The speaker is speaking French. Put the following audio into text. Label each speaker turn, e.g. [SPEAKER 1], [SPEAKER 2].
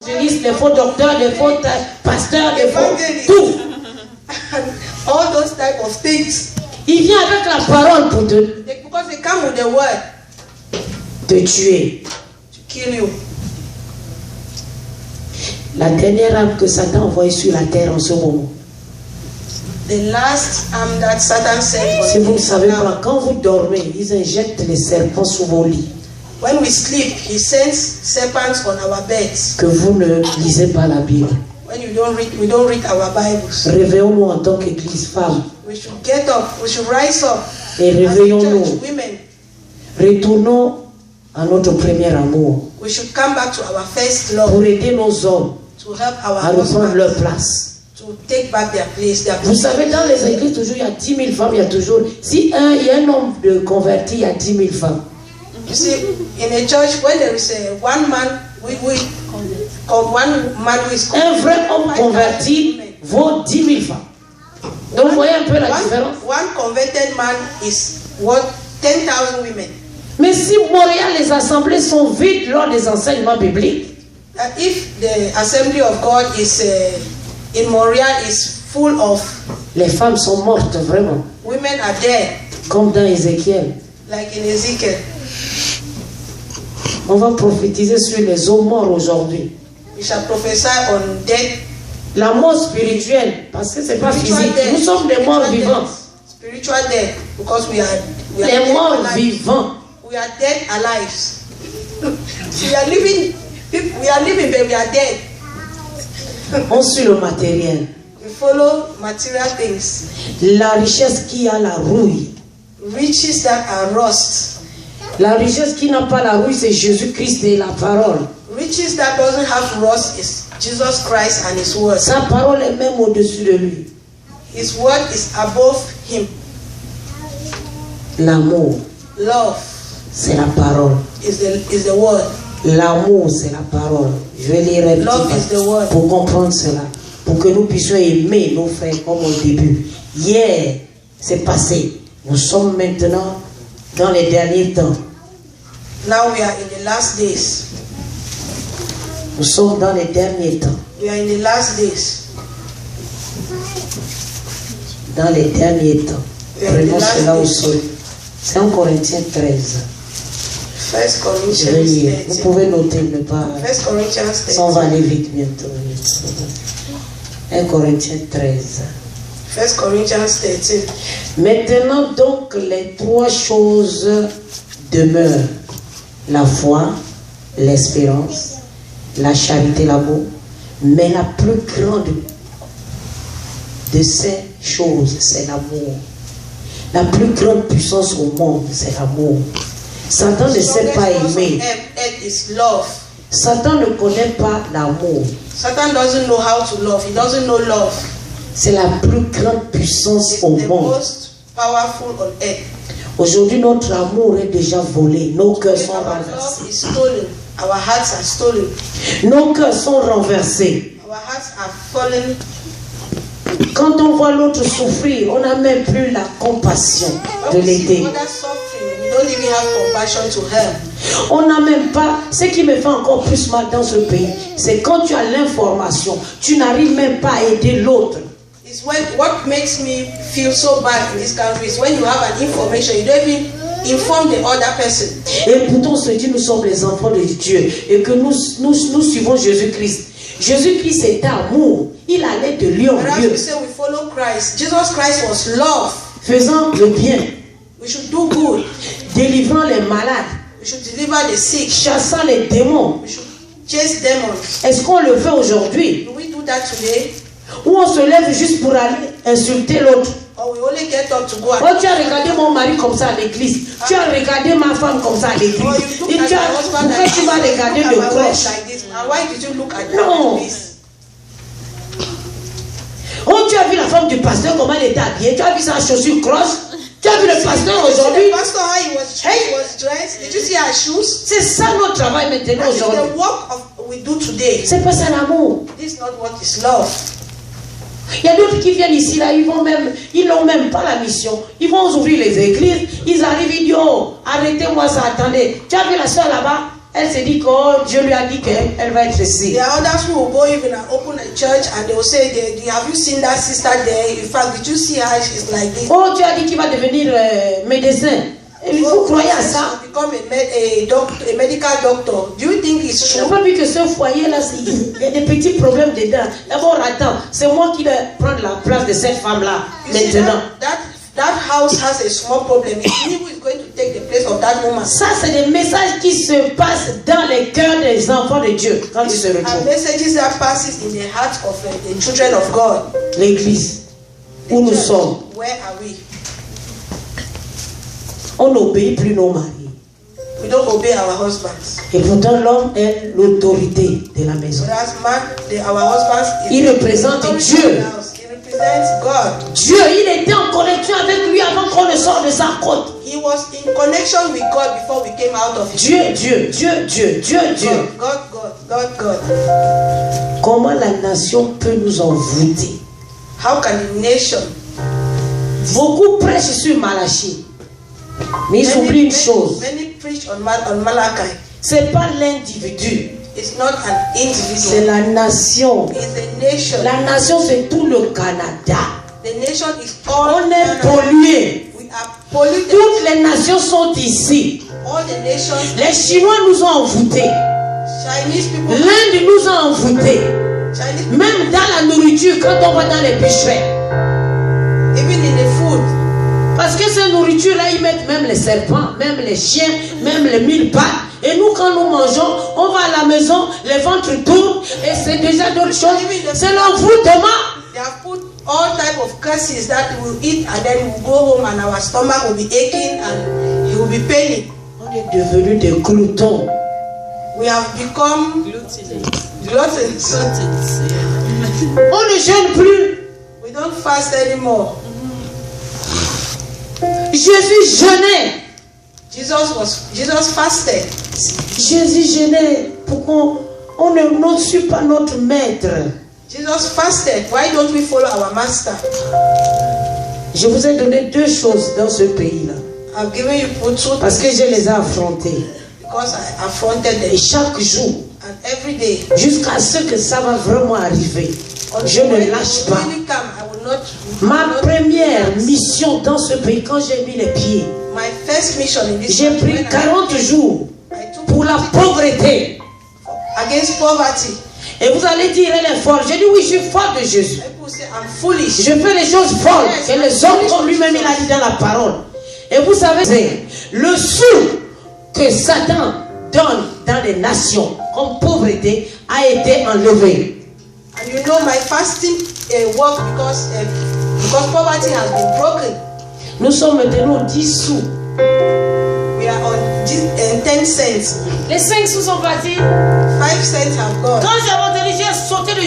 [SPEAKER 1] Les faux docteurs, les faux pasteurs, les faux tout.
[SPEAKER 2] All those type of things.
[SPEAKER 1] Il vient avec la parole pour
[SPEAKER 2] Because they come with the word.
[SPEAKER 1] Te tuer.
[SPEAKER 2] To kill you.
[SPEAKER 1] La dernière âme que Satan a envoyée sur la terre en ce moment.
[SPEAKER 2] The last arm that Satan sent.
[SPEAKER 1] Si vous ne savez pas, quand vous dormez, ils injectent les serpents sous vos lits.
[SPEAKER 2] When we sleep, he sends serpents on our beds.
[SPEAKER 1] Que vous ne lisez pas la Bible.
[SPEAKER 2] When you don't read, we don't read our Bibles.
[SPEAKER 1] Réveillons-nous en tant qu'église femme.
[SPEAKER 2] We should get up. We should rise up.
[SPEAKER 1] Et réveillons-nous.
[SPEAKER 2] Women.
[SPEAKER 1] Retournons à notre premier amour.
[SPEAKER 2] We should come back to our first love.
[SPEAKER 1] Pour aider nos hommes
[SPEAKER 2] to help our
[SPEAKER 1] à reprendre leur place.
[SPEAKER 2] To take back their place.
[SPEAKER 1] Vous savez, dans les églises, toujours il y a 10 000 femmes. Il y a toujours, si il y a un homme de converti, il y a 10 000 femmes.
[SPEAKER 2] You see, in a church, when there is one man,
[SPEAKER 1] un vrai homme converti vaut 10 000 femmes. Donc, vous voyez un peu la différence.
[SPEAKER 2] One converted man is worth 10,000 women.
[SPEAKER 1] Mais si Montréal, les assemblées sont vides lors des enseignements bibliques,
[SPEAKER 2] if the assembly of God is in Montreal is full of,
[SPEAKER 1] les femmes sont mortes vraiment.
[SPEAKER 2] Women are dead.
[SPEAKER 1] Comme dans Ézéchiel.
[SPEAKER 2] Like in Ezekiel.
[SPEAKER 1] On va prophétiser sur les hommes morts aujourd'hui.
[SPEAKER 2] We shall prophesy on death.
[SPEAKER 1] La mort spirituelle, parce que c'est pas physique. Nous sommes des morts vivants.
[SPEAKER 2] Spiritual death, because we are
[SPEAKER 1] les morts vivants.
[SPEAKER 2] We are dead alive. We are living, but we are dead.
[SPEAKER 1] On suit le matériel.
[SPEAKER 2] We follow material things.
[SPEAKER 1] La richesse qui a la rouille.
[SPEAKER 2] Riches that are rust.
[SPEAKER 1] La richesse qui n'a pas la rouille, c'est Jésus-Christ et la parole.
[SPEAKER 2] Riches that doesn't have rust is Jesus Christ and His word.
[SPEAKER 1] Sa parole est même au-dessus de lui.
[SPEAKER 2] His word is above him.
[SPEAKER 1] L'amour.
[SPEAKER 2] Love.
[SPEAKER 1] C'est la parole.
[SPEAKER 2] Is the word.
[SPEAKER 1] L'amour, c'est la parole. Je vais lire un petit peu pour comprendre cela. Pour que nous puissions aimer nos frères comme au début. Hier, c'est passé. Nous sommes maintenant dans les derniers temps.
[SPEAKER 2] Now we are in the last days.
[SPEAKER 1] Nous sommes dans les derniers temps.
[SPEAKER 2] We are in the last days.
[SPEAKER 1] Dans les derniers temps. Prenons cela au sol. C'est en Corinthiens 13. Je vais lire. Vous pouvez noter, ne pas. Ça, on va aller vite bientôt. 1 Corinthiens 13.
[SPEAKER 2] 1 Corinthians 13.
[SPEAKER 1] Maintenant donc les trois choses demeurent. La foi, l'espérance, la charité, l'amour. Mais la plus grande de ces choses, c'est l'amour. La plus grande puissance au monde, c'est l'amour. Satan ne sait pas aimer. Satan ne connaît pas l'amour.
[SPEAKER 2] Satan doesn't know how to love. He doesn't know love.
[SPEAKER 1] C'est la plus grande puissance au monde.
[SPEAKER 2] Powerful on earth.
[SPEAKER 1] Aujourd'hui, notre amour est déjà volé. Nos cœurs sont renversés.
[SPEAKER 2] Our hearts are stolen.
[SPEAKER 1] Nos cœurs sont renversés.
[SPEAKER 2] Our hearts are fallen.
[SPEAKER 1] Quand on voit l'autre souffrir, on n'a même plus la compassion de l'aider. On n'a même pas. Ce qui me fait encore plus mal dans ce pays, c'est quand tu as l'information, tu n'arrives même pas à aider l'autre.
[SPEAKER 2] It's what makes me feel so bad in this country is when you have an information, you don't even inform the other person.
[SPEAKER 1] Et pourtant, on se dit nous sommes les enfants de Dieu et que nous suivons Jésus-Christ. Jésus-Christ est amour. Il allait de lieu en lieu.
[SPEAKER 2] We follow Christ. Jesus Christ was love.
[SPEAKER 1] Faisant le bien.
[SPEAKER 2] We should do good.
[SPEAKER 1] Délivrant les malades.
[SPEAKER 2] We should deliver the sick.
[SPEAKER 1] Chassant les démons.
[SPEAKER 2] We should chase demons.
[SPEAKER 1] Est-ce qu'on le fait aujourd'hui?
[SPEAKER 2] Do we do that today?
[SPEAKER 1] Ou on se lève juste pour aller insulter l'autre?
[SPEAKER 2] Or we only get up to go.
[SPEAKER 1] Oh, tu as regardé mon mari comme ça à l'église. Tu as regardé ma femme comme ça à l'église. Et pourquoi tu m'as regardé de cloche?
[SPEAKER 2] Why did you look at
[SPEAKER 1] non. Oh, tu as vu la femme du pasteur comment elle était habillée? Tu as vu sa chaussure croche? Tu as vu le pasteur aujourd'hui?
[SPEAKER 2] Pastor, how he was dressed? Did you see her shoes?
[SPEAKER 1] C'est ça notre travail maintenant aujourd'hui.
[SPEAKER 2] The work we do today.
[SPEAKER 1] C'est pas ça l'amour.
[SPEAKER 2] This is not what is love.
[SPEAKER 1] Il y a d'autres qui viennent ici là, ils n'ont même pas la mission. Ils vont ouvrir les églises, ils arrivent, ils disent oh, arrêtez-moi ça, attendez. Tu as vu la soeur là-bas? Elle se dit que oh, Dieu lui a dit qu'elle va être ici.
[SPEAKER 2] There are others who will go even and open a church and they will say, have you seen that sister there? In fact, did you see her? She's like this.
[SPEAKER 1] Oh, Dieu a dit qu'il va devenir médecin. Et vous croyez à ça?
[SPEAKER 2] Become a medical doctor. Do you think it's
[SPEAKER 1] Je n'ai
[SPEAKER 2] true?
[SPEAKER 1] pas vu que ce foyer-là, il y a des petits problèmes dedans. D'abord, attends, c'est moi qui vais prendre la place de cette femme-là
[SPEAKER 2] You see,
[SPEAKER 1] maintenant.
[SPEAKER 2] that house has a small problem. It's me who is going to take the place of that woman.
[SPEAKER 1] Ça, c'est des messages qui se passent dans les cœurs des enfants de Dieu quand ils se
[SPEAKER 2] And
[SPEAKER 1] retrouvent.
[SPEAKER 2] messages that passes in the hearts of the children of God.
[SPEAKER 1] L'église où nous sommes,
[SPEAKER 2] Where are we?
[SPEAKER 1] on n'obéit plus nos maris.
[SPEAKER 2] We don't obey our husbands.
[SPEAKER 1] Et pourtant, l'homme est l'autorité de la maison.
[SPEAKER 2] Whereas man, our husbands,
[SPEAKER 1] Il représente Dieu.
[SPEAKER 2] He represents God.
[SPEAKER 1] Dieu, il était en connexion avec lui avant qu'on ne sorte de sa côte.
[SPEAKER 2] He was in connection with God before we came out of his
[SPEAKER 1] Dieu, Dieu, Dieu, Dieu, Dieu, Dieu.
[SPEAKER 2] God.
[SPEAKER 1] Comment la nation peut nous envoûter?
[SPEAKER 2] How can the nation?
[SPEAKER 1] Beaucoup prêchent sur Malachie. Mais ils oublient une chose.
[SPEAKER 2] Many preach on Malachi.
[SPEAKER 1] C'est pas l'individu.
[SPEAKER 2] It's not an
[SPEAKER 1] C'est
[SPEAKER 2] individual.
[SPEAKER 1] la nation.
[SPEAKER 2] It's a nation.
[SPEAKER 1] La nation, c'est tout le Canada.
[SPEAKER 2] The nation is all.
[SPEAKER 1] On est pollué.
[SPEAKER 2] We are polluted.
[SPEAKER 1] Toutes les nations sont ici.
[SPEAKER 2] All the nations.
[SPEAKER 1] Les Chinois nous ont envoûtés.
[SPEAKER 2] Chinese people.
[SPEAKER 1] L'Inde nous a envoûtés.
[SPEAKER 2] Chinese people.
[SPEAKER 1] Même dans la nourriture, quand on va dans les bûcheries.
[SPEAKER 2] Even in the food.
[SPEAKER 1] Parce que ces nourritures-là, ils mettent même les serpents, même les chiens, même les mille pattes. Et nous, quand nous mangeons, on va à la maison, les ventres tournent, et c'est déjà d'autres choses. C'est l'envoûtement.
[SPEAKER 2] They have put all type of curses that we will eat and then we will go home and our stomach will be aching and it will be paining.
[SPEAKER 1] On est devenus des gloutons.
[SPEAKER 2] We have become gluttons.
[SPEAKER 1] On ne jeûne plus.
[SPEAKER 2] We don't fast anymore.
[SPEAKER 1] Jésus jeûnait.
[SPEAKER 2] Jesus fasted.
[SPEAKER 1] Jésus jeûnait. Pourquoi on ne suit pas notre maître?
[SPEAKER 2] Jesus fasted. Why don't we follow our master?
[SPEAKER 1] Je vous ai donné deux choses dans ce pays-là.
[SPEAKER 2] I've given you two
[SPEAKER 1] Parce que je les ai affrontées.
[SPEAKER 2] because I affronted them.
[SPEAKER 1] Et chaque jour,
[SPEAKER 2] And every day,
[SPEAKER 1] jusqu'à ce que ça va vraiment arriver, je ne lâche pas.
[SPEAKER 2] When it come, I will not.
[SPEAKER 1] Ma première mission dans ce pays, quand j'ai mis les pieds,
[SPEAKER 2] My first mission in this
[SPEAKER 1] j'ai
[SPEAKER 2] country,
[SPEAKER 1] pris
[SPEAKER 2] when
[SPEAKER 1] 40 jours
[SPEAKER 2] I took
[SPEAKER 1] pour la pauvreté.
[SPEAKER 2] against poverty.
[SPEAKER 1] Et vous allez dire, elle est folle. J'ai dit, oui, je suis folle de Jésus.
[SPEAKER 2] People say I'm foolish.
[SPEAKER 1] Je fais les choses folles que les hommes, comme lui-même, il a dit dans la parole. Et vous savez, le sou que Satan donne dans les nations comme pauvreté a été enlevé.
[SPEAKER 2] And you know my fasting work because poverty has been broken.
[SPEAKER 1] Nous sommes maintenant 10 sous.
[SPEAKER 2] We are on 10 cents.
[SPEAKER 1] Les 5 sous sont partis.
[SPEAKER 2] 5 cents have gone.
[SPEAKER 1] Quand j'ai entendu, j'ai